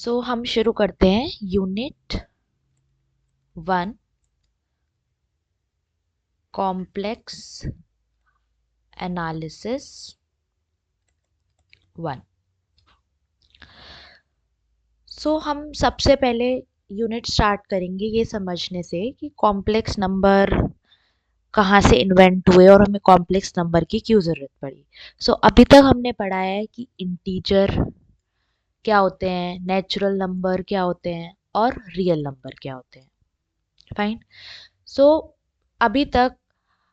हम शुरू करते हैं यूनिट 1 कॉम्प्लेक्स एनालिसिस 1। हम सबसे पहले यूनिट स्टार्ट करेंगे ये समझने से कि कॉम्प्लेक्स नंबर कहाँ से इन्वेंट हुए और हमें कॉम्प्लेक्स नंबर की क्यों ज़रूरत पड़ी। अभी तक हमने पढ़ा है कि इंटीजर क्या होते हैं, नेचुरल नंबर क्या होते हैं और रियल नंबर क्या होते हैं। फाइन। अभी तक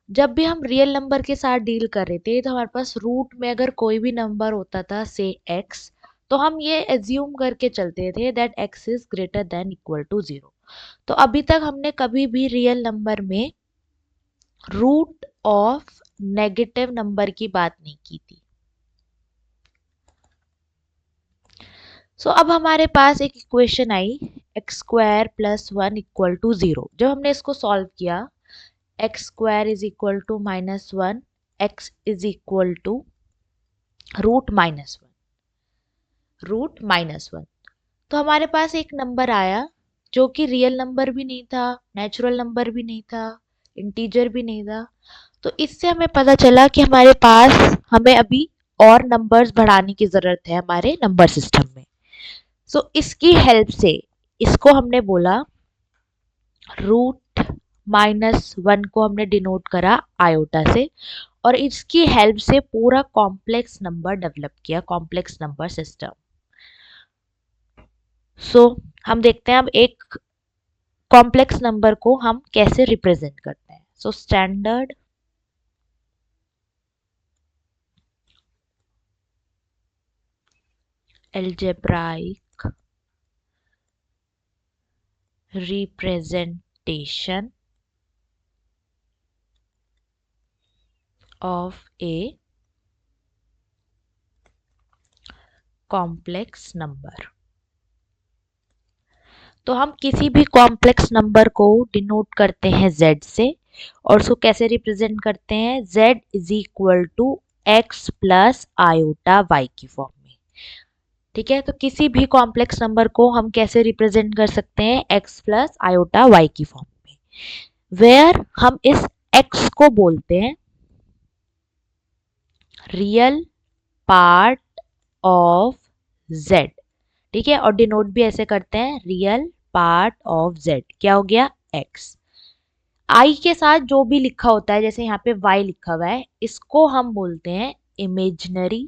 जब भी हम रियल नंबर के साथ डील कर रहे थे तो हमारे पास रूट में अगर कोई भी नंबर होता था से एक्स, तो हम ये एज्यूम करके चलते थे that x is greater than equal to 0। तो अभी तक हमने कभी भी रियल नंबर में रूट ऑफ नेगेटिव नंबर की बात नहीं की थी। अब हमारे पास एक इक्वेशन आई x square plus 1 equal to 0। जब हमने इसको सॉल्व किया, x square is equal to -1, x is equal to root -1। तो हमारे पास एक नंबर आया जो कि रियल नंबर भी नहीं था, नेचुरल नंबर भी नहीं था, इंटीजर भी नहीं था। तो इससे हमें पता चला कि हमारे पास हमें अभी और नंबर्स बढ़ाने की ज़रूरत है हमारे नंबर सिस्टम में। इसकी हेल्प से इसको हमने बोला रूट -1 को हमने डिनोट करा आयोटा से, और इसकी हेल्प से पूरा कॉम्प्लेक्स नंबर डेवलप किया, कॉम्प्लेक्स नंबर सिस्टम। हम देखते हैं अब एक कॉम्प्लेक्स नंबर को हम कैसे रिप्रेजेंट करते हैं। Standard algebraic representation of a complex number। तो हम किसी भी कॉम्प्लेक्स नंबर को डिनोट करते हैं z से, और उसको कैसे रिप्रेजेंट करते हैं, z is equal to x plus iota y की फॉर्म में। ठीक है, तो किसी भी कॉम्प्लेक्स नंबर को हम कैसे रिप्रेजेंट कर सकते हैं, x प्लस आयोटा वाई की फॉर्म में, वेयर हम इस x को बोलते हैं रियल पार्ट ऑफ z। ठीक है, और डिनोट भी ऐसे करते हैं रियल पार्ट ऑफ z। क्या हो गया, x। i के साथ जो भी लिखा होता है, जैसे यहाँ पे y लिखा हुआ है, इसको हम बोलते हैं इमेजिनरी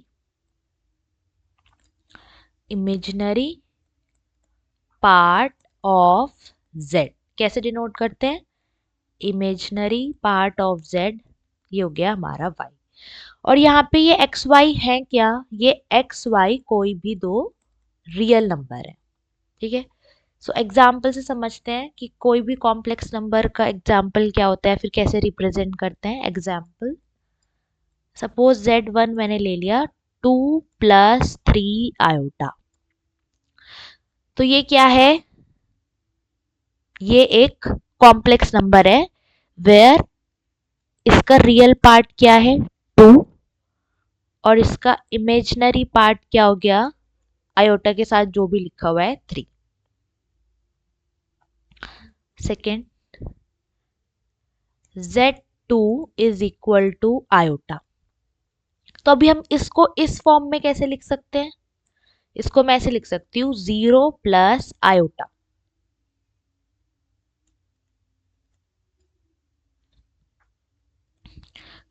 पार्ट ऑफ z। कैसे डिनोट करते हैं, इमेजिनरी पार्ट ऑफ z। ये हो गया हमारा y। और यहाँ पे ये एक्स वाई है क्या, ये एक्स वाई कोई भी दो रियल नंबर है। ठीक है, एग्जाम्पल से समझते हैं कि कोई भी कॉम्प्लेक्स नंबर का एग्जाम्पल क्या होता है, फिर कैसे रिप्रेजेंट करते हैं। एग्जाम्पल, सपोज z1 मैंने ले लिया 2 + 3 आयोटा। तो ये क्या है, ये एक कॉम्प्लेक्स नंबर है वेयर इसका रियल पार्ट क्या है 2, और इसका इमेजिनरी पार्ट क्या हो गया, आयोटा के साथ जो भी लिखा हुआ है 3। Second, z2 is equal to iota. तो अभी हम इसको इस फॉर्म में कैसे लिख सकते हैं, इसको मैं ऐसे लिख सकती हूँ 0 + आयोटा।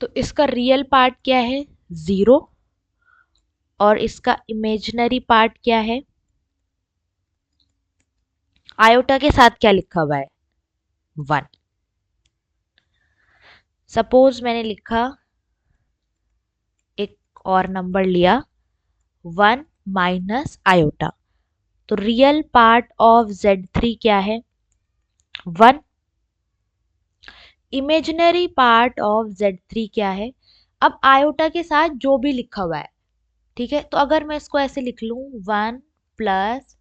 तो इसका रियल पार्ट क्या है 0, और इसका इमेजिनरी पार्ट क्या है, आयोटा के साथ क्या लिखा हुआ है 1। सपोज मैंने लिखा, एक और नंबर लिया 1 - आयोटा। तो रियल पार्ट ऑफ z3 क्या है 1, इमेजिनरी पार्ट ऑफ z3 क्या है, अब आयोटा के साथ जो भी लिखा हुआ है। ठीक है, तो अगर मैं इसको ऐसे लिख लूं 1 +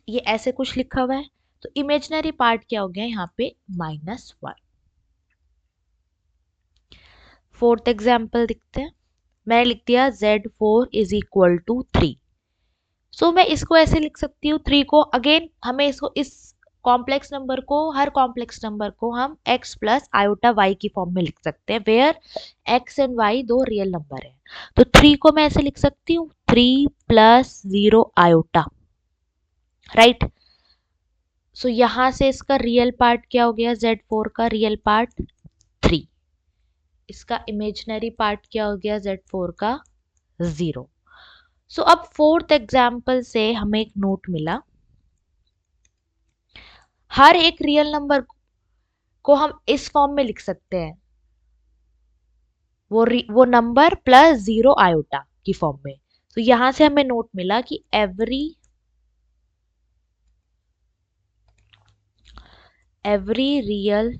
ये ऐसे कुछ लिखा हुआ है, तो इमेजिनरी पार्ट क्या हो गया यहाँ पे -1। फोर्थ एग्जाम्पल दिखते हैं, मैंने लिख दिया Z4 इज इक्वल टू 3। सो मैं इसको ऐसे लिख सकती हूँ 3 को, अगेन हमें इसको इस कॉम्प्लेक्स नंबर को, हर कॉम्प्लेक्स नंबर को हम x प्लस आयोटा y की फॉर्म में लिख सकते हैं, वेयर x एंड y दो रियल नंबर है। तो 3 को मैं ऐसे लिख सकती हूँ 3 प्लस 0 आयोटा, राइट। सो यहां से इसका रियल पार्ट क्या हो गया, Z4 का रियल पार्ट 3, इसका इमेजिनरी पार्ट क्या हो गया Z4 का 0। सो अब फोर्थ एग्जाम्पल से हमें एक नोट मिला, हर एक रियल नंबर को हम इस फॉर्म में लिख सकते हैं, वो नंबर प्लस 0 आयोटा की फॉर्म में। तो यहां से हमें नोट मिला कि every real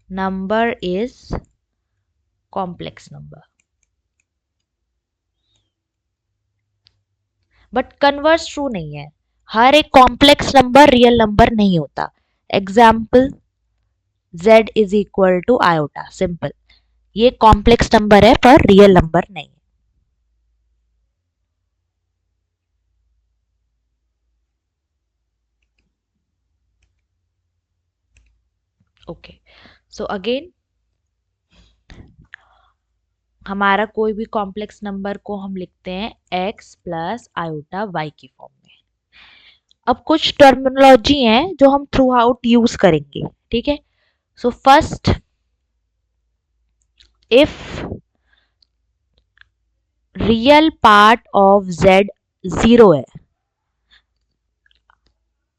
number is complex number, but converse true नहीं है, हर एक कॉम्प्लेक्स नंबर रियल नंबर नहीं होता। Example z is equal to iota, simple, ये कॉम्प्लेक्स नंबर है पर रियल नंबर नहीं। ओके, सो अगेन हमारा कोई भी कॉम्प्लेक्स नंबर को हम लिखते हैं x प्लस आयोटा y की फॉर्म में। अब कुछ टर्मिनोलॉजी है जो हम थ्रू आउट यूज करेंगे, ठीक है। So first, if real part of z 0 है,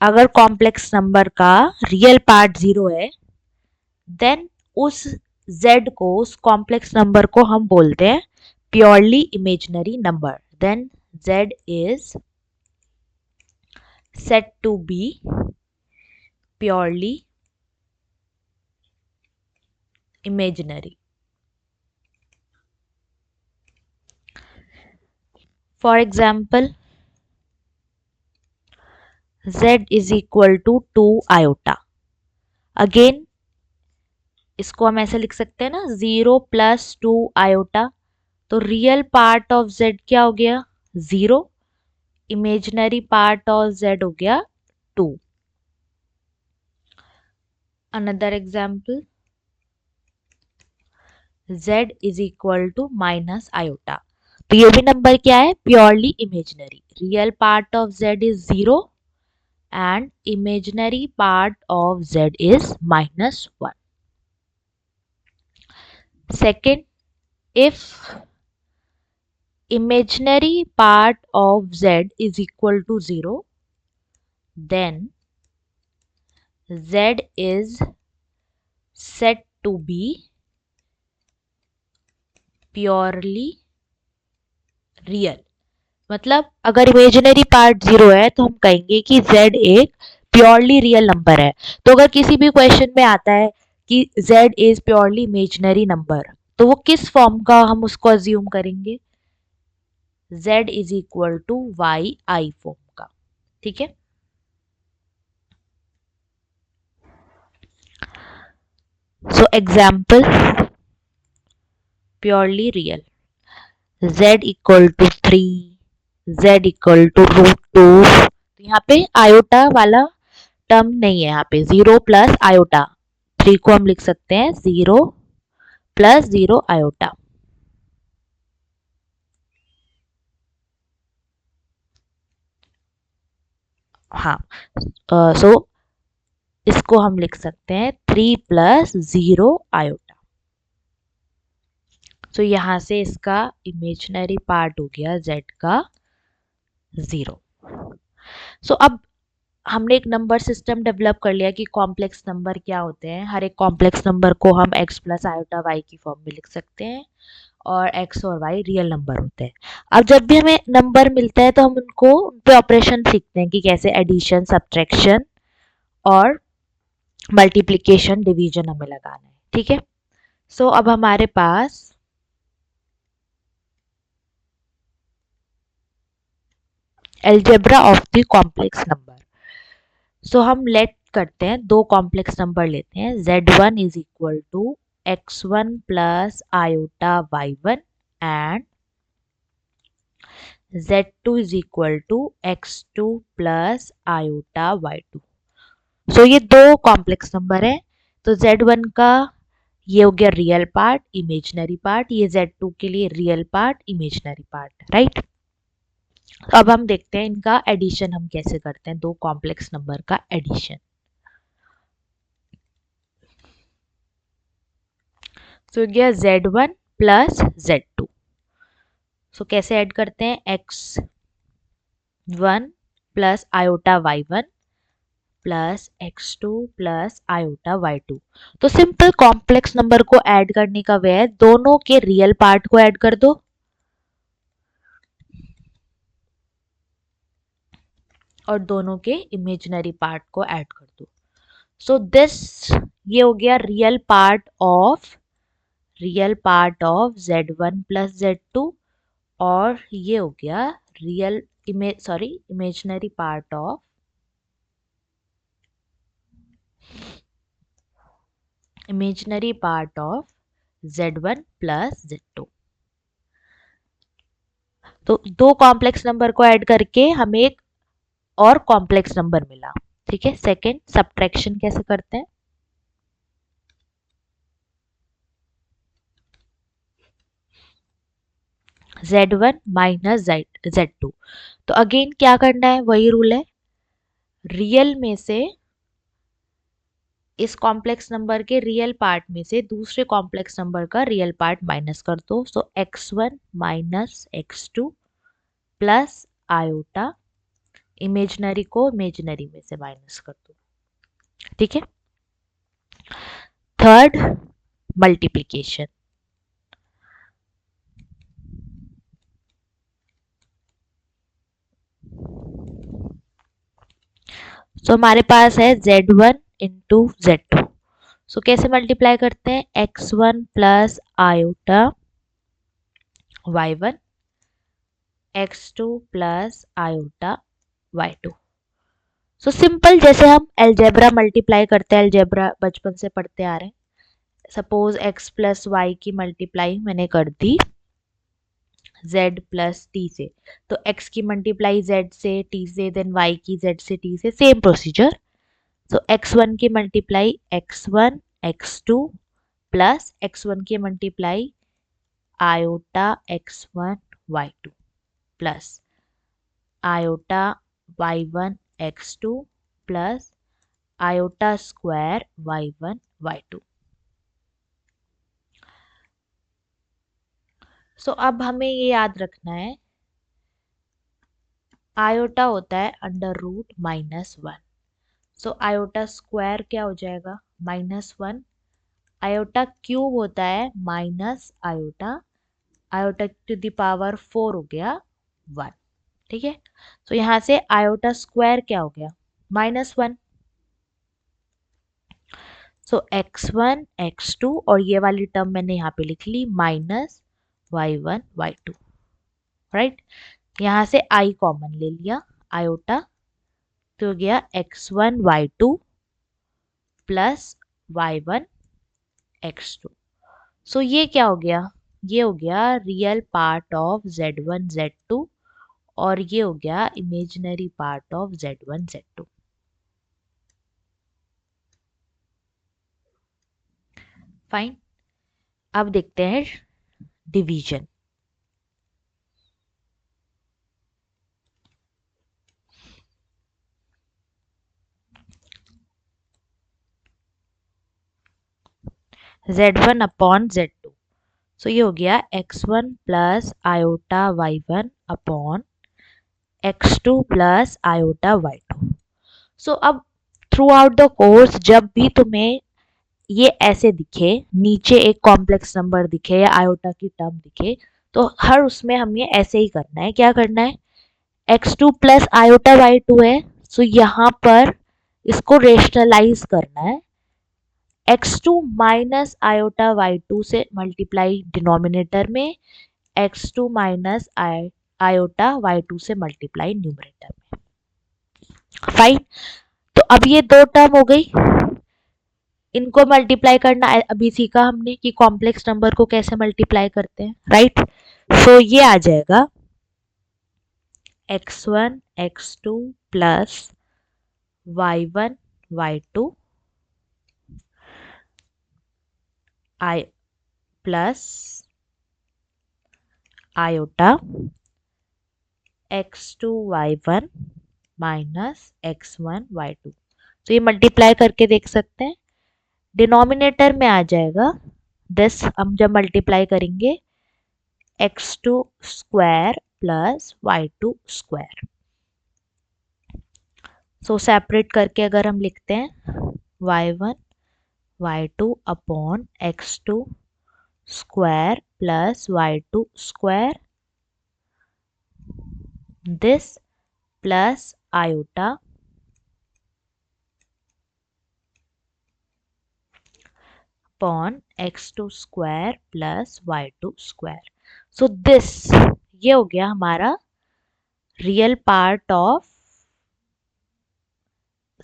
अगर कॉम्प्लेक्स नंबर का रियल पार्ट 0 है, देन उस z को, उस कॉम्प्लेक्स नंबर को हम बोलते हैं purely imaginary number, then z is said to be purely imaginary. For example, z is equal to 2 iota. Again, इसको हम ऐसे लिख सकते हैं ना 0 प्लस 2 आयोटा, तो रियल पार्ट ऑफ z क्या हो गया 0, इमेजिनरी पार्ट ऑफ z हो गया 2। Another example, z is equal to minus iota, तो ये भी नंबर क्या है purely imaginary, real part of z is 0 and imaginary part of z is minus 1. Second, if imaginary part of z is equal to 0, then z is said to be purely real। मतलब अगर imaginary part 0 है तो हम कहेंगे कि z एक purely real number है। तो अगर किसी भी क्वेश्चन में आता है कि z is purely imaginary number, तो वो किस फॉर्म का हम उसको अज्यूम करेंगे, z is equal to y i form का, ठीक है। So example, purely real, z equal to 3, z equal to √2, तो यहाँ पे आयोटा वाला टर्म नहीं है, यहाँ पे 0 प्लस आयोटा, 3 को हम लिख सकते हैं 0 प्लस 0 आयोटा। हाँ, सो इसको हम लिख सकते हैं 3 प्लस 0 आयोटा। सो यहाँ से इसका इमेजिनरी पार्ट हो गया z का 0। सो अब हमने एक नंबर सिस्टम डेवलप कर लिया कि कॉम्प्लेक्स नंबर क्या होते हैं, हर एक कॉम्प्लेक्स नंबर को हम x प्लस आयोटा y की फॉर्म में लिख सकते हैं और x और y रियल नंबर होते हैं। अब जब भी हमें नंबर मिलता है तो हम उन पे ऑपरेशन सीखते हैं कि कैसे एडिशन, सब्ट्रैक्शन और मल्टीप्लिकेशन, डिवीजन हमें लगाना है, ठीक है। सो अब हमारे पास algebra of the complex number. So हम लेट करते हैं, दो कॉम्प्लेक्स नंबर लेते हैं, z1 is equal to x1 plus iota y1 and z2 is equal to x2 plus iota y2। So ये दो कॉम्प्लेक्स नंबर है। तो z1 का ये हो गया रियल पार्ट, इमेजिनरी पार्ट, ये z2 के लिए real part, imaginary part, right. अब हम देखते हैं इनका एडिशन हम कैसे करते हैं, दो कॉम्प्लेक्स नंबर का एडिशन। तो गया z1 प्लस z2। सो कैसे ऐड करते हैं, x1 plus iota y1 plus x2 plus iota y2। तो सिंपल कॉम्प्लेक्स नंबर को ऐड करने का वे है, दोनों के रियल पार्ट को ऐड कर दो और दोनों के इमेजिनरी पार्ट को ऐड कर दो। सो दिस ये हो गया real part of z1 plus z2 और ये हो गया imaginary part of z1 plus z2। तो दो कॉम्प्लेक्स नंबर को ऐड करके हमें एक और कॉम्प्लेक्स नंबर मिला। ठीक है, सेकेंड सब्ट्रैक्शन कैसे करते हैं, z1 माइनस z2। तो अगेन क्या करना है, वही रूल है, रियल में से इस कॉम्प्लेक्स नंबर के रियल पार्ट में से दूसरे कॉम्प्लेक्स नंबर का रियल पार्ट माइनस कर दो। सो x1 minus x2 plus iota, imaginary को इमेजिनरी में से माइनस कर दो। ठीक है, थर्ड मल्टीप्लिकेशन। सो हमारे पास है z1 इंटू z2। सो कैसे मल्टीप्लाई करते हैं, x1 plus iota y1 x2 plus iota y2। So simple जैसे हम एलजेब्रा मल्टीप्लाई करते हैं, एलजेब्रा बचपन से पढ़ते आ रहे हैं। सपोज x प्लस वाई की मल्टीप्लाई मैंने कर दी z प्लस टी से, तो x की मल्टीप्लाई z से t से, देन y की z से t से, सेम प्रोसीजर। तो x1 की multiply x1 x2 plus x1 की multiply iota x1 y2 plus iota y1 x2 plus iota square y1 y2। So अब हमें ये याद रखना है, आयोटा होता है under root -1। So iota square क्या हो जाएगा, -1। आयोटा क्यूब होता है minus iota, iota to the power 4 हो गया 1। ठीक है, तो यहां से आयोटा स्क्वायर क्या हो गया, -1। सो x1 x2 और ये वाली टर्म मैंने यहाँ पे लिख ली माइनस y1 y2, राइट। यहाँ से i कॉमन ले लिया, आयोटा तो हो गया x1 y2 plus y1 x2। सो ये क्या हो गया, ये हो गया real part of z1 z2 और ये हो गया imaginary part of z1 z2। Fine, अब देखते हैं डिवीजन। z1 upon z2। सो ये हो गया x1 plus iota y1 upon x2 plus iota y2। So अब थ्रू आउट द कोर्स जब भी तुम्हें ये ऐसे दिखे, नीचे एक कॉम्प्लेक्स नंबर दिखे या आयोटा की टर्म दिखे, तो हर उसमें हमें ऐसे ही करना है। क्या करना है, x2 प्लस आयोटा y2 है, सो यहाँ पर इसको रेशनलाइज करना है, x2 माइनस आयोटा y2 से मल्टीप्लाई डिनोमिनेटर में, x2 माइनस आयोटा y2 से मल्टीप्लाई न्यूमरेटर में। फाइन, तो अब ये दो टर्म हो गई, इनको मल्टीप्लाई करना अभी सीखा हमने कि कॉम्प्लेक्स नंबर को कैसे मल्टीप्लाई करते हैं, राइट। सो ये आ जाएगा x1 x2 plus y1 y2 i plus iota x2 y1 minus x1 y2। तो ये मल्टीप्लाई करके देख सकते हैं, डिनोमिनेटर में आ जाएगा दिस। हम जब मल्टीप्लाई करेंगे x2 square plus y2 square. So separate करके अगर हम लिखते हैं y1 y2 upon x2 square plus y2 square, this plus iota upon x2 square plus y2 square. So this, ये हो गया हमारा रियल पार्ट ऑफ,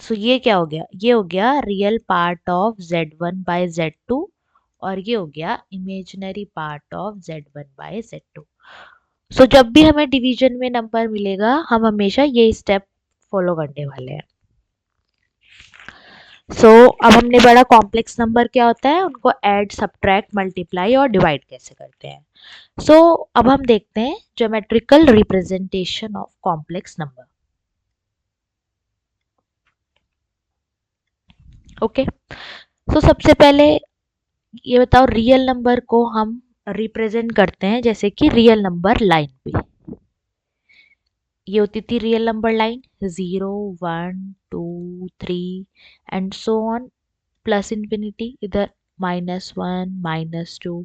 सो ये क्या हो गया, ये हो गया real part of z1 by z2 और ये हो गया imaginary part of z1 by z2। So जब भी हमें डिवीजन में नंबर मिलेगा हम हमेशा यही स्टेप फॉलो करने वाले हैं। सो अब हमने पढ़ा कॉम्प्लेक्स नंबर क्या होता है, उनको ऐड सब्ट्रैक्ट मल्टीप्लाई और डिवाइड कैसे करते हैं। सो अब हम देखते हैं geometrical representation of complex number. Okay, so सबसे पहले ये बताओ रियल नंबर को हम रिप्रेजेंट करते हैं जैसे कि रियल नंबर लाइन पे। ये होती थी real number line 0 1 2 3 and so on plus infinity, इधर -1 -2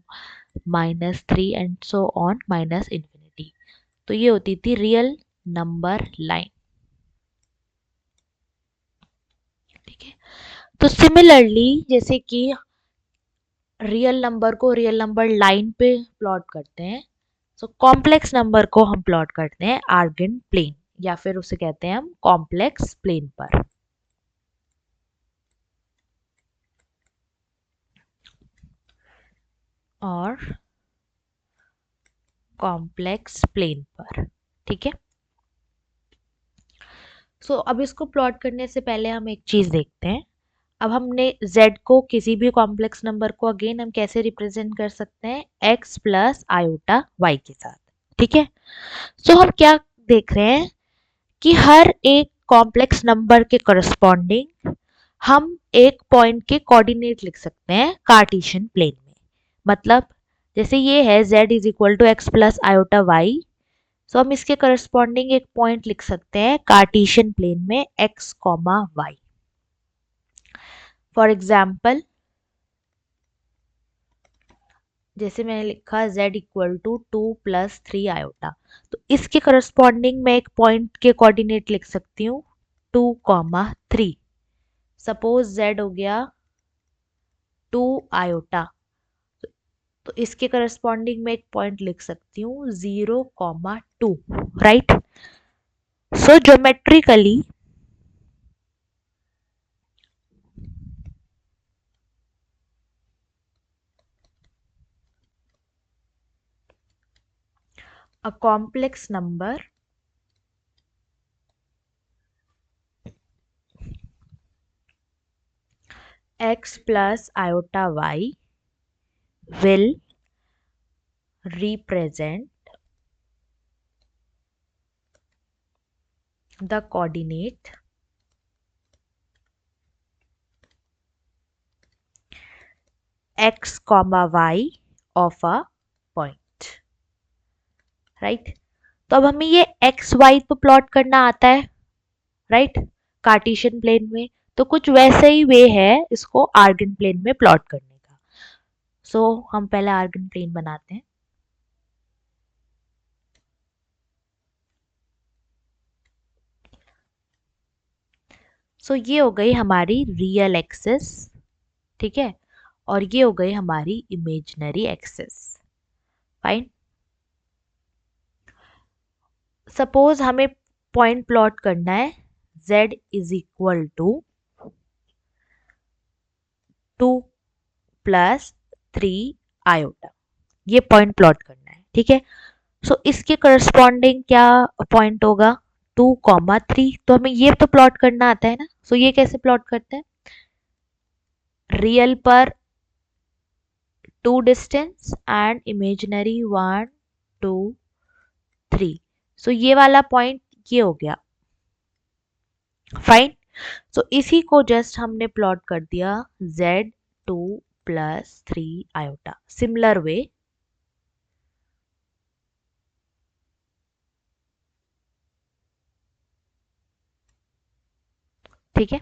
-3 and so on minus infinity. तो ये होती थी रियल नंबर लाइन। ठीक है, तो सिमिलरली जैसे कि रियल नंबर को रियल नंबर लाइन पे प्लॉट करते हैं, सो कॉम्प्लेक्स नंबर को हम प्लॉट करते हैं आर्गन प्लेन, या फिर उसे कहते हैं हम कॉम्प्लेक्स प्लेन पर। और कॉम्प्लेक्स प्लेन पर, ठीक है। सो अब इसको प्लॉट करने से पहले हम एक चीज देखते हैं। अब हमने z को किसी भी कॉम्प्लेक्स नंबर को अगेन हम कैसे रिप्रेजेंट कर सकते हैं, x प्लस आयोटा y के साथ। ठीक है, सो हम क्या देख रहे हैं कि हर एक कॉम्प्लेक्स नंबर के करस्पॉन्डिंग हम एक पॉइंट के कोऑर्डिनेट लिख सकते हैं कार्टेशियन प्लेन में। मतलब जैसे ये है z is equal to x plus iota y, so हम इसके करस्पॉन्डिंग एक पॉइंट लिख सकते हैं कार्टेशियन प्लेन में x comma y. For example जैसे मैंने लिखा z equal to 2 plus 3 iota, तो इसके करस्पॉन्डिंग मैं एक पॉइंट के कोऑर्डिनेट लिख सकती हूँ 2 कॉमा 3। सपोज z हो गया 2 आयोटा, तो इसके करस्पॉन्डिंग में एक पॉइंट लिख सकती हूँ 0 comma 2, right. So geometrically a complex number x plus iota y will represent the coordinate x comma y of a point, right. तो अब हमें ये एक्स वाई तो प्लॉट करना आता है, राइट, कार्टेशियन प्लेन में। तो कुछ वैसे ही वे है इसको आर्गन प्लेन में प्लॉट करने का। सो हम पहले आर्गन प्लेन बनाते हैं। सो ये हो गई हमारी रियल एक्सिस, ठीक है, और ये हो गई हमारी इमेजिनरी एक्सिस। फाइन, सपोज हमें पॉइंट प्लॉट करना है z is equal to 2 plus 3 iota, ये पॉइंट प्लॉट करना है, ठीक है। सो इसके करस्पॉन्डिंग क्या पॉइंट होगा, 2,3। तो हमें ये तो प्लॉट करना आता है ना। सो ये कैसे प्लॉट करते हैं, रियल पर 2 डिस्टेंस एंड इमेजिनरी 1 2 3। सो ये वाला पॉइंट ये हो गया, फाइन। सो इसी को जस्ट हमने प्लॉट कर दिया Z2 plus 3 iota, similar way. ठीक है,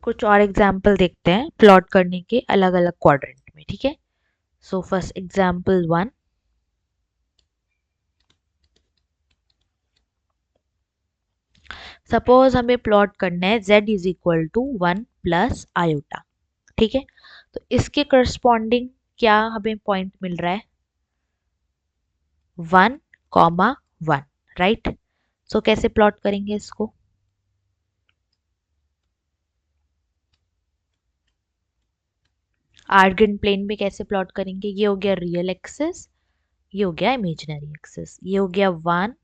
कुछ और एग्जाम्पल देखते हैं प्लॉट करने के अलग अलग क्वाड्रेंट में। ठीक है, सो फर्स्ट एग्जाम्पल 1, सपोज हमें प्लॉट करना है z is equal to 1 plus iota. ठीक है, तो इसके करस्पॉन्डिंग क्या हमें पॉइंट मिल रहा है, 1,1, राइट। सो कैसे प्लॉट करेंगे इसको, आर्गन प्लेन में कैसे प्लॉट करेंगे, ये हो गया रियल एक्सिस, ये हो गया इमेजिनरी एक्सिस, ये हो गया 1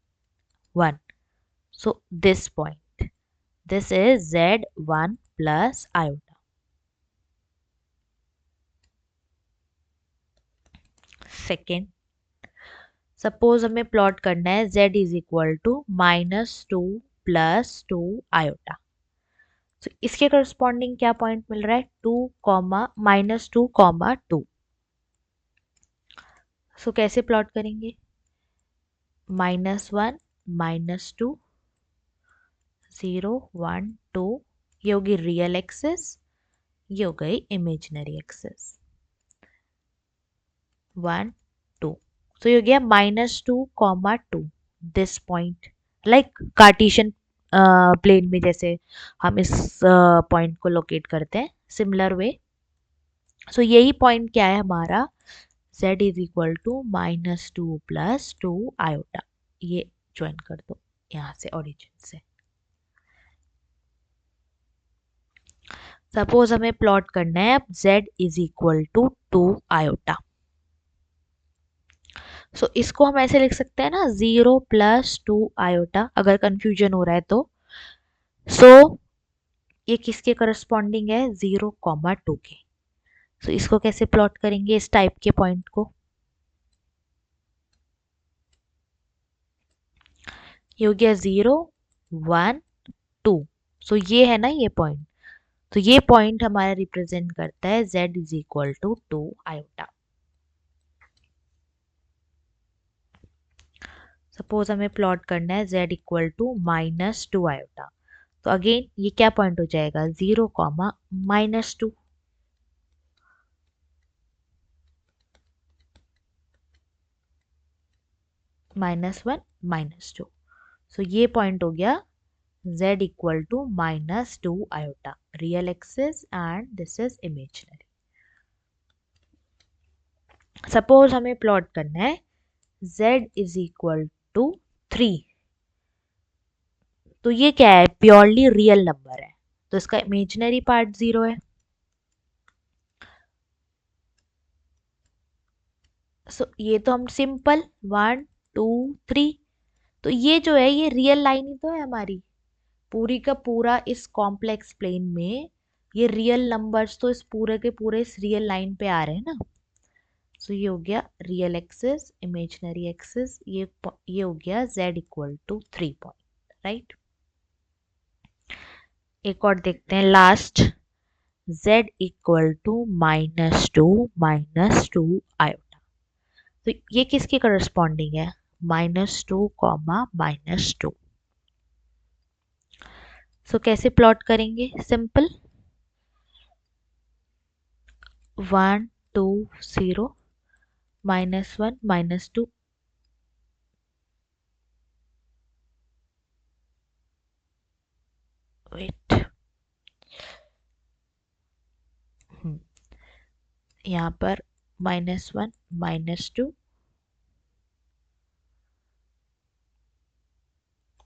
1। So this point, this is z1 plus iota. Second, suppose हमें प्लॉट करना है z is equal to -2 plus 2 iota. तो इसके करस्पॉन्डिंग क्या पॉइंट मिल रहा है, 2,-2,2। सो कैसे प्लॉट करेंगे, -1 -2 0 1 2। ये होगी रियल एक्सिस, ये हो गई इमेजिनरी एक्सिस 1 2। सो ये हो गया -2,2, this point, like cartesian plane में जैसे हम इस पॉइंट को लोकेट करते हैं, सिमिलर वे। सो यही पॉइंट क्या है हमारा, z is equal to -2 plus 2 iota. ये ज्वाइन कर दो यहाँ से ओरिजिन से। सपोज हमें प्लॉट करना है अब z is equal to 2 iota. So इसको हम ऐसे लिख सकते हैं ना, 0 प्लस 2 आयोटा, अगर कंफ्यूजन हो रहा है तो। सो ये किसके करस्पॉन्डिंग है, 0,2 के। सो इसको कैसे प्लॉट करेंगे इस टाइप के पॉइंट को, ये हो गया 0 1 2। सो ये है ना ये पॉइंट, तो ये पॉइंट हमारा रिप्रेजेंट करता है z is equal to 2 iota. Suppose हमें प्लॉट करना है z इक्वल टू -2 आयोटा। तो अगेन ये क्या पॉइंट हो जाएगा, 0, -2। -1 -2। सो ये पॉइंट हो गया z equal to -2 iota, real axis and this is imaginary. Suppose हमें प्लॉट करना है z इज इक्वल टू 3। तो ये क्या है, प्योरली रियल नंबर है, तो इसका इमेजिनरी पार्ट 0 है। सो ये तो हम सिंपल 1 2 3। तो ये जो है ये रियल लाइन ही तो है हमारी, पूरी का पूरा इस कॉम्प्लेक्स प्लेन में ये रियल नंबर्स तो इस पूरे के पूरे इस रियल लाइन पे आ रहे हैं ना। सो ये हो गया रियल एक्सिस, इमेजिनरी एक्सिस, ये हो गया z equal to 3 point, right. एक और देखते हैं last, z equal to -2 iota. तो ये किसके करस्पॉन्डिंग है, -2, -2। सो कैसे प्लॉट करेंगे, सिंपल 1 2 0 -1 -2। वेट, यहाँ पर -1 -2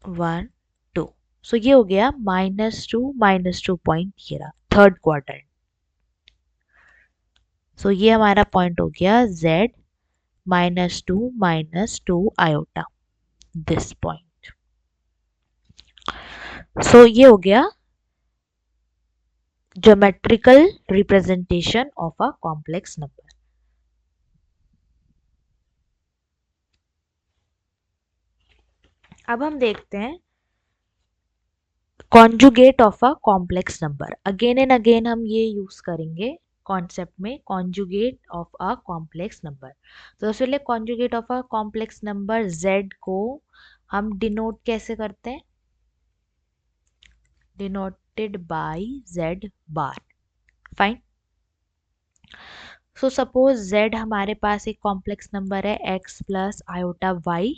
1 2। सो ये हो गया -2 -2 पॉइंट, ये रहा थर्ड क्वाड्रेंट। सो ये हमारा पॉइंट हो गया z -2 आयोटा, दिस पॉइंट। सो ये हो गया geometrical representation of a complex number. अब हम देखते हैं conjugate of a complex number. Again and again हम ये यूज करेंगे कॉन्सेप्ट में, conjugate of a complex number. तो सबसे पहले conjugate of a complex number z को हम डिनोट कैसे करते हैं, denoted by z bar. Fine. So suppose z हमारे पास एक कॉम्प्लेक्स नंबर है x प्लस आयोटा y।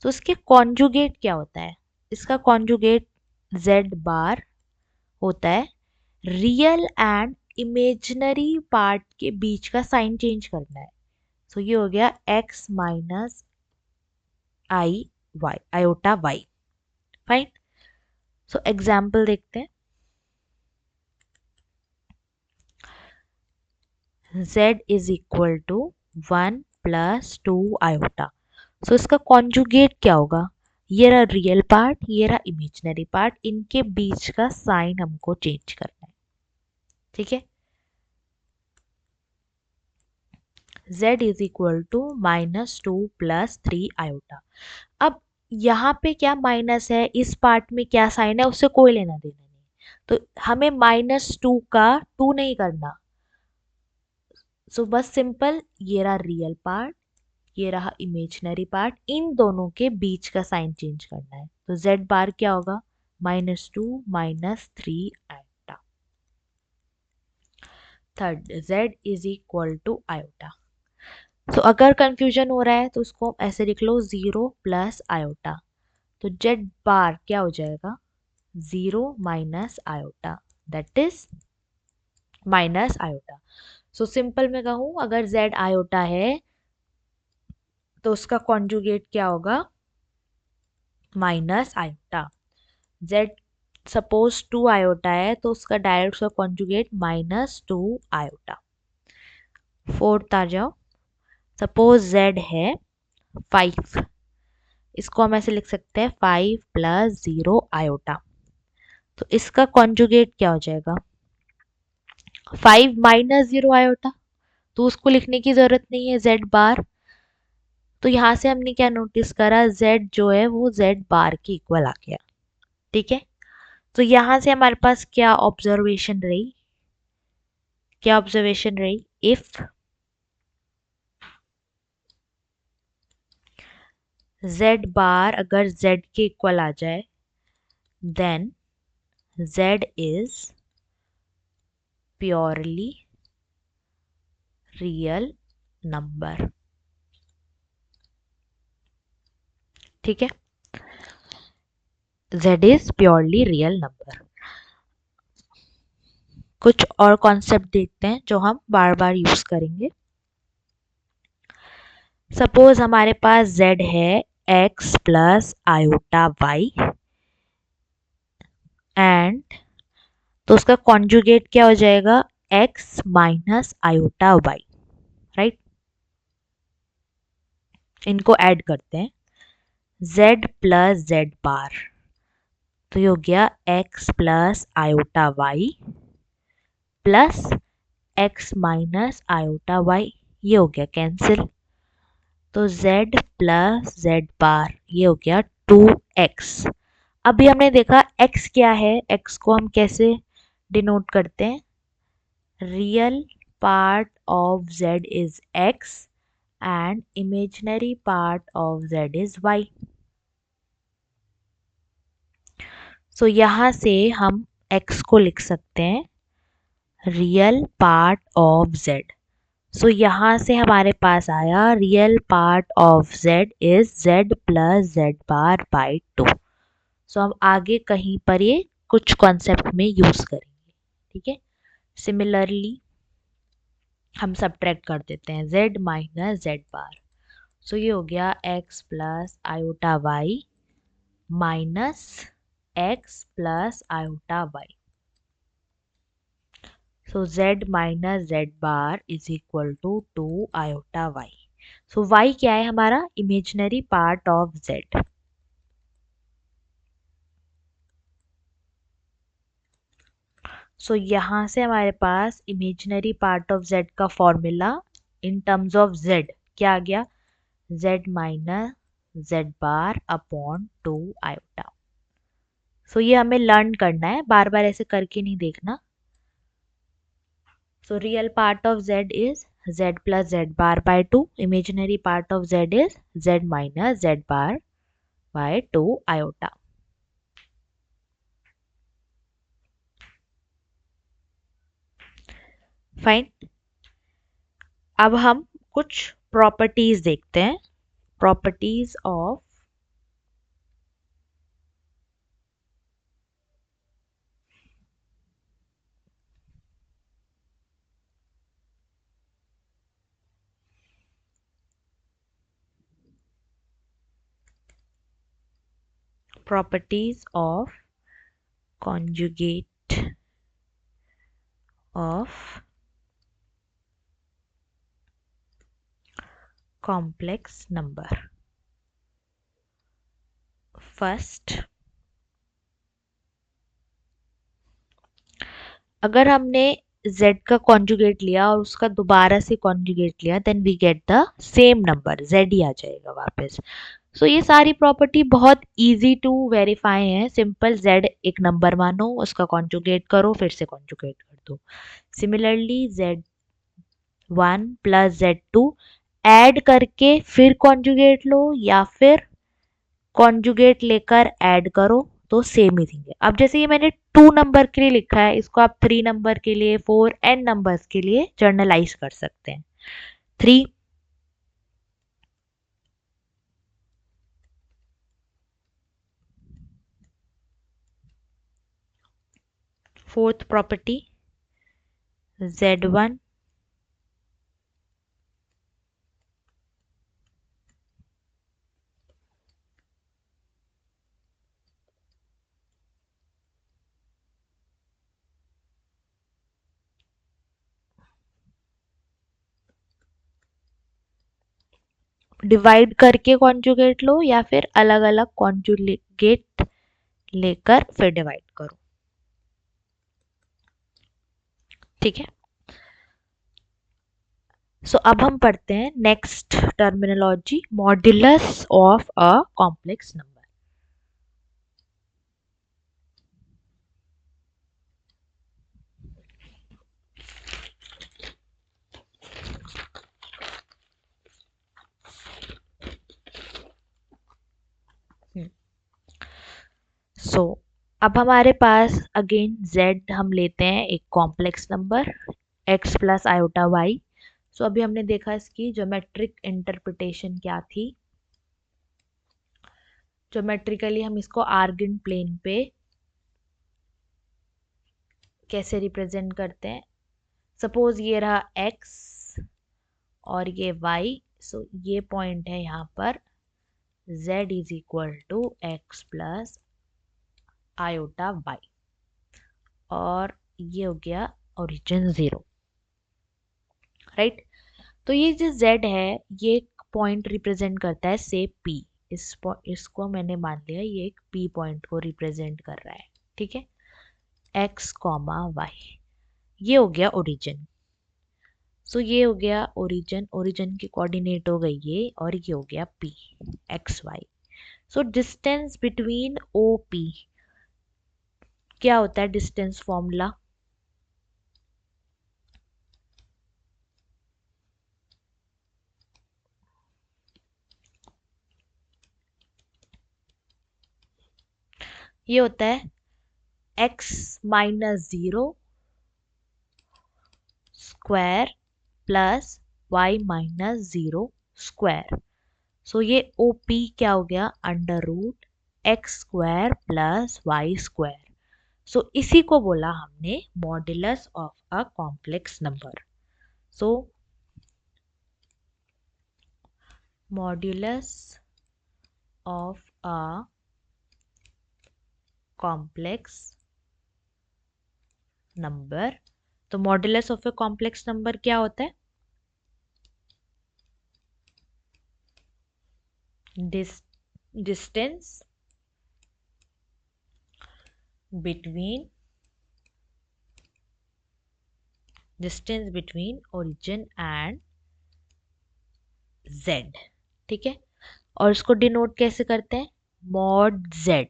तो इसके कॉन्जुगेट क्या होता है, इसका कॉन्जुगेट z बार होता है रियल एंड इमेजिनरी पार्ट के बीच का साइन चेंज करना है। सो ये हो गया x minus i y iota y. Fine. So example देखते हैं। z is equal to 1 + 2 iota. So इसका कॉन्जुगेट क्या होगा, ये रहा रियल पार्ट, ये रहा इमेजिनरी पार्ट, इनके बीच का साइन हमको चेंज करना है। ठीक है। z is equal to -2 + 3 iota. अब यहाँ पे क्या माइनस है, इस पार्ट में क्या साइन है, उससे कोई लेना देना नहीं। तो हमें -2 का 2 नहीं करना। सो बस सिंपल ये रहा रियल पार्ट, ये रहा इमेजिनरी पार्ट, इन दोनों के बीच का साइन चेंज करना है। तो z बार क्या होगा, -2 -3 iota. Third, z is equal to iota. तो अगर कंफ्यूजन हो रहा है तो उसको ऐसे लिख लो 0 + आयोटा। तो z बार क्या हो जाएगा, 0 minus iota, that is minus iota. So simple में कहूँ अगर z आयोटा है तो उसका कॉन्जुगेट क्या होगा, minus iota. z suppose 2 iota है तो उसका डायरेक्ट उसका कॉन्जुगेट -2 आयोटा। फोर्थ आ जाओ। सपोज z है 5, इसको हम ऐसे लिख सकते हैं 5 + 0 आयोटा। तो इसका कॉन्जुगेट क्या हो जाएगा, 5 -0 आयोटा। तो उसको लिखने की जरूरत नहीं है z बार। तो यहाँ से हमने क्या नोटिस करा, z जो है वो z बार के इक्वल आ गया। ठीक है। तो यहाँ से हमारे पास क्या ऑब्जर्वेशन रही, क्या ऑब्जर्वेशन रही, इफ z बार अगर z के इक्वल आ जाए then z is purely real number. ठीक है, z is purely real number. कुछ और कॉन्सेप्ट देखते हैं जो हम बार बार यूज करेंगे। सपोज हमारे पास z है x + आयोटा y एंड तो उसका कॉन्जुगेट क्या हो जाएगा, x minus iota y। Right. इनको ऐड करते हैं, z + z बार। तो ये हो गया x + iota y plus x minus iota y, ये हो गया कैंसिल। तो z + z बार ये हो गया 2x। अभी हमने देखा x क्या है, x को हम कैसे डिनोट करते हैं, real part of z is x and imaginary part of z is y। सो यहाँ से हम x को लिख सकते हैं real part of z। So यहाँ से हमारे पास आया real part of z is z + z bar by 2। सो हम आगे कहीं पर ये कुछ कॉन्सेप्ट में यूज करेंगे। ठीक है। सिमिलरली हम सब्ट्रैक्ट कर देते हैं z माइनस z बार। सो ये हो गया x + iota y minus x + iota y। So z minus z bar is equal to 2 iota y. So y क्या है हमारा? Imaginary part of z. So यहाँ से हमारे पास इमेजिनरी पार्ट ऑफ z का formula in terms of z क्या आ गया? z minus z bar upon 2 iota. So ये हमें लर्न करना है, बार बार ऐसे करके नहीं देखना. So real part of z is z plus z bar by 2. Imaginary part of z is z minus z bar by 2 iota. Fine. अब हम कुछ प्रॉपर्टीज देखते हैं. Properties of properties of conjugate of complex number. First, अगर हमने z का conjugate लिया और उसका दोबारा से कॉन्जुगेट लिया then we get the same number, z ही आ जाएगा वापस. सो ये सारी प्रॉपर्टी बहुत इजी टू वेरीफाई है. सिंपल, z एक नंबर मानो, उसका कॉन्जुगेट करो, फिर से कॉन्जुगेट कर दो. Similarly z1 plus z2 add करके फिर कॉन्जुगेट लो या फिर कॉन्जुगेट लेकर ऐड करो तो सेम ही थिंग है. अब जैसे ये मैंने 2 नंबर के लिए लिखा है, इसको आप 3 नंबर के लिए, 4 n नंबर्स के लिए जर्नलाइज कर सकते हैं. 3 फोर्थ प्रॉपर्टी z1 डिवाइड करके कॉन्जुगेट लो या फिर अलग अलग कॉन्जुगेट लेकर फिर डिवाइड करो. ठीक है. सो अब हम पढ़ते हैं next terminology, modulus of a complex number. So अब हमारे पास अगेन z हम लेते हैं एक complex number x plus iota y. So अभी हमने देखा इसकी ज्योमेट्रिक इंटरप्रिटेशन क्या थी. ज्योमेट्रिकली हम इसको आर्गन प्लेन पे कैसे रिप्रेजेंट करते हैं. सपोज ये रहा x और ये y. सो ये पॉइंट है यहाँ पर z is equal to x plus iota y और ये हो गया ओरिजिन 0. राइट. तो ये जो z है ये पॉइंट रिप्रेजेंट करता है से p. इसको मैंने मान लिया ये एक p पॉइंट को रिप्रेजेंट कर रहा है. ठीक है. x कॉमा y ये हो गया ओरिजिन. सो ये हो गया ओरिजिन, ओरिजिन की कोऑर्डिनेट हो गई ये और ये हो गया p x y. So distance between O P क्या होता है डिस्टेंस फॉर्मूला. ये होता है x minus 0 square plus y minus 0 square. So ये ओ पी क्या हो गया under root x square plus y square. So इसी को बोला हमने modulus of a complex number. So modulus of a complex number तो modulus of a complex number क्या होता है? Distance between origin and z। ठीक है, और इसको डिनोट कैसे करते हैं? Mod z।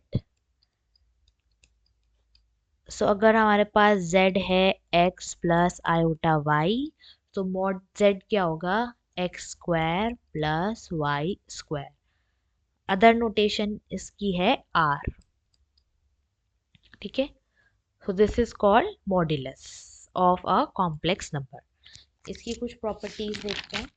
सो अगर हमारे पास z है x प्लस आयोटा y, तो मॉड z क्या होगा? X square plus y square. Other notation इसकी है r। ठीक है, so this is called modulus of a complex number. इसकी कुछ प्रॉपर्टीज देखते हैं।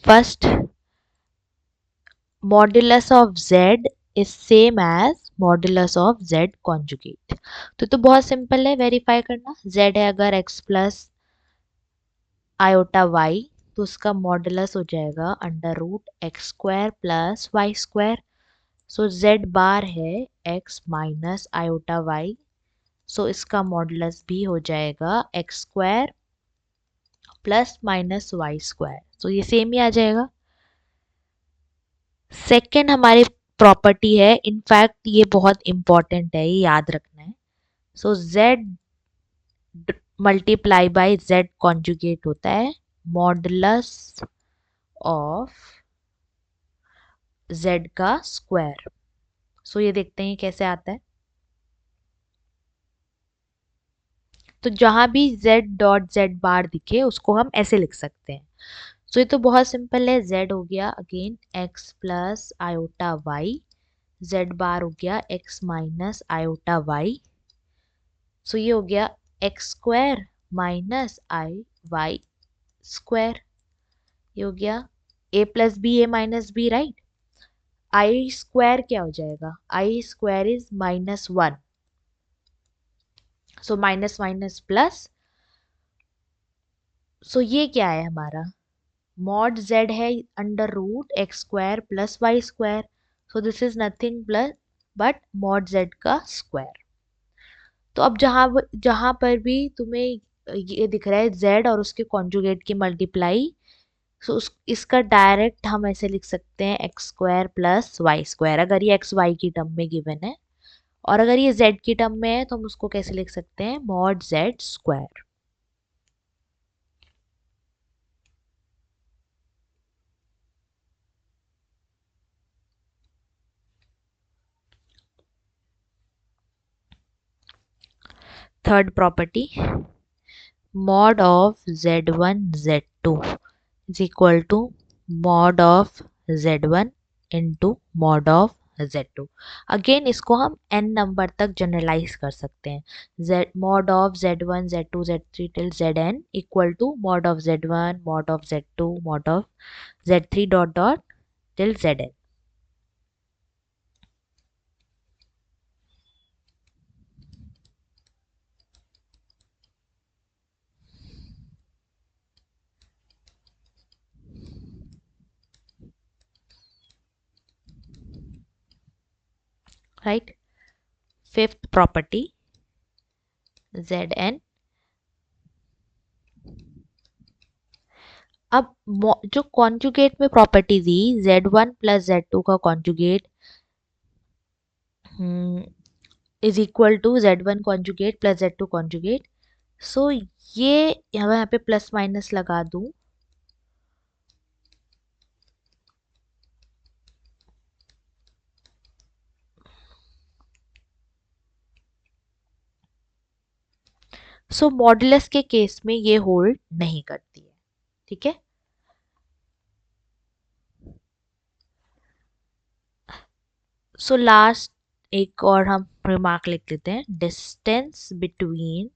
First, modulus of z is same as modulus of z conjugate. तो बहुत सिंपल है वेरीफाई करना। z है अगर x प्लस आयोटा y, तो उसका मॉडुलस हो जाएगा under root x square plus y square. So z bar है x minus iota y, so इसका मॉडुलस भी हो जाएगा x square plus minus y square. So ये सेम ही आ जाएगा। सेकेंड हमारी प्रॉपर्टी है, इनफैक्ट ये बहुत इंपॉर्टेंट है, ये याद रखना है। सो z multiply by z conjugate होता है मॉडुलस ऑफ z का स्क्वायर। सो ये देखते हैं कैसे आता है। तो जहां भी z डॉट z बार दिखे उसको हम ऐसे लिख सकते हैं। सो ये तो बहुत सिंपल है। z हो गया again x plus iota y, z bar हो गया x minus iota y। So ये हो गया x square minus i y square. ये हो गया a plus b a minus b, right. I square क्या हो जाएगा? I square is -1। So minus minus plus. So ये क्या है हमारा? मॉड z है under root x square plus y square. So this is nothing plus but mod z का square. तो अब जहां पर भी तुम्हें ये दिख रहा है z और उसके कॉन्जुगेट की मल्टीप्लाई, सो इसका डायरेक्ट हम ऐसे लिख सकते हैं x square plus y square, अगर ये एक्स वाई की टर्म में गिवन है। और अगर ये z की टर्म में है तो हम उसको कैसे लिख सकते हैं? Mod z square. Third property, mod of z1 z2 is equal to mod of z1 into mod of z2। Again इसको हम n नंबर तक जनरलाइज कर सकते हैं। z mod of z1 z2 z3 till zn equal to mod of z1 mod of z2 mod of z3 dot dot till zn। Right. Fifth property, zn। अब जो conjugate में property दी z1 plus z2 का conjugate is equal to z1 conjugate plus z2 conjugate. So ये यहाँ पे plus minus लगा दूं, सो modulus के केस में ये होल्ड नहीं करती है। ठीक है, सो लास्ट एक और हम रिमार्क लिख लेते हैं, distance between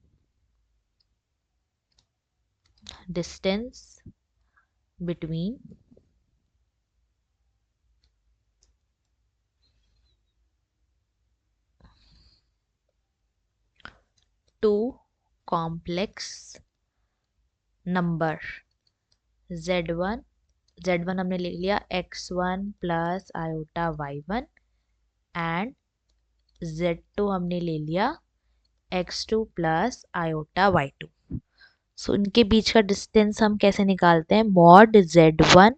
two complex number z1 हमने लिख लिया x1 plus iota y1 and z2 हमने ले लिया x2 प्लस आयोटा y2। सो इनके बीच का डिस्टेंस हम कैसे निकालते हैं, mod z1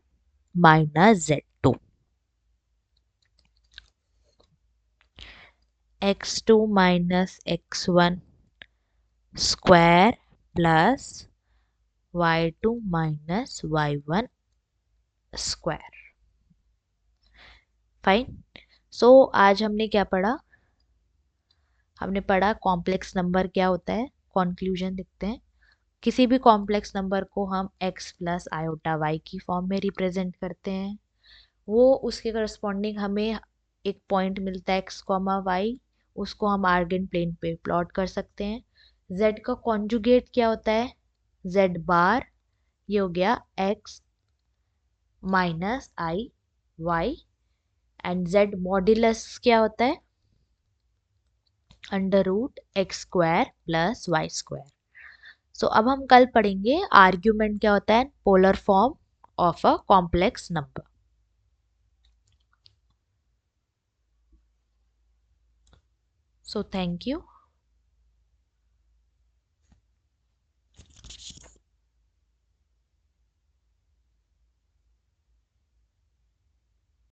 minus z2। x2 minus x1 square plus y2 minus y1 square. Fine. So आज हमने क्या पढ़ा, हमने पढ़ा कॉम्प्लेक्स नंबर क्या होता है। कंक्लूजन लिखते हैं, किसी भी कॉम्प्लेक्स नंबर को हम x प्लस आयोटा y की फॉर्म में रिप्रेजेंट करते हैं। वो उसके करस्पॉन्डिंग हमें एक पॉइंट मिलता है x कॉमा वाई, उसको हम आर्गन प्लेन पे प्लॉट कर सकते हैं। z का कॉन्जुगेट क्या होता है, z बार, ये हो गया x minus i y, and z modulus क्या होता है, under root x square plus y square. So अब हम कल पढ़ेंगे आर्ग्यूमेंट क्या होता है, polar form of a complex number. So thank you.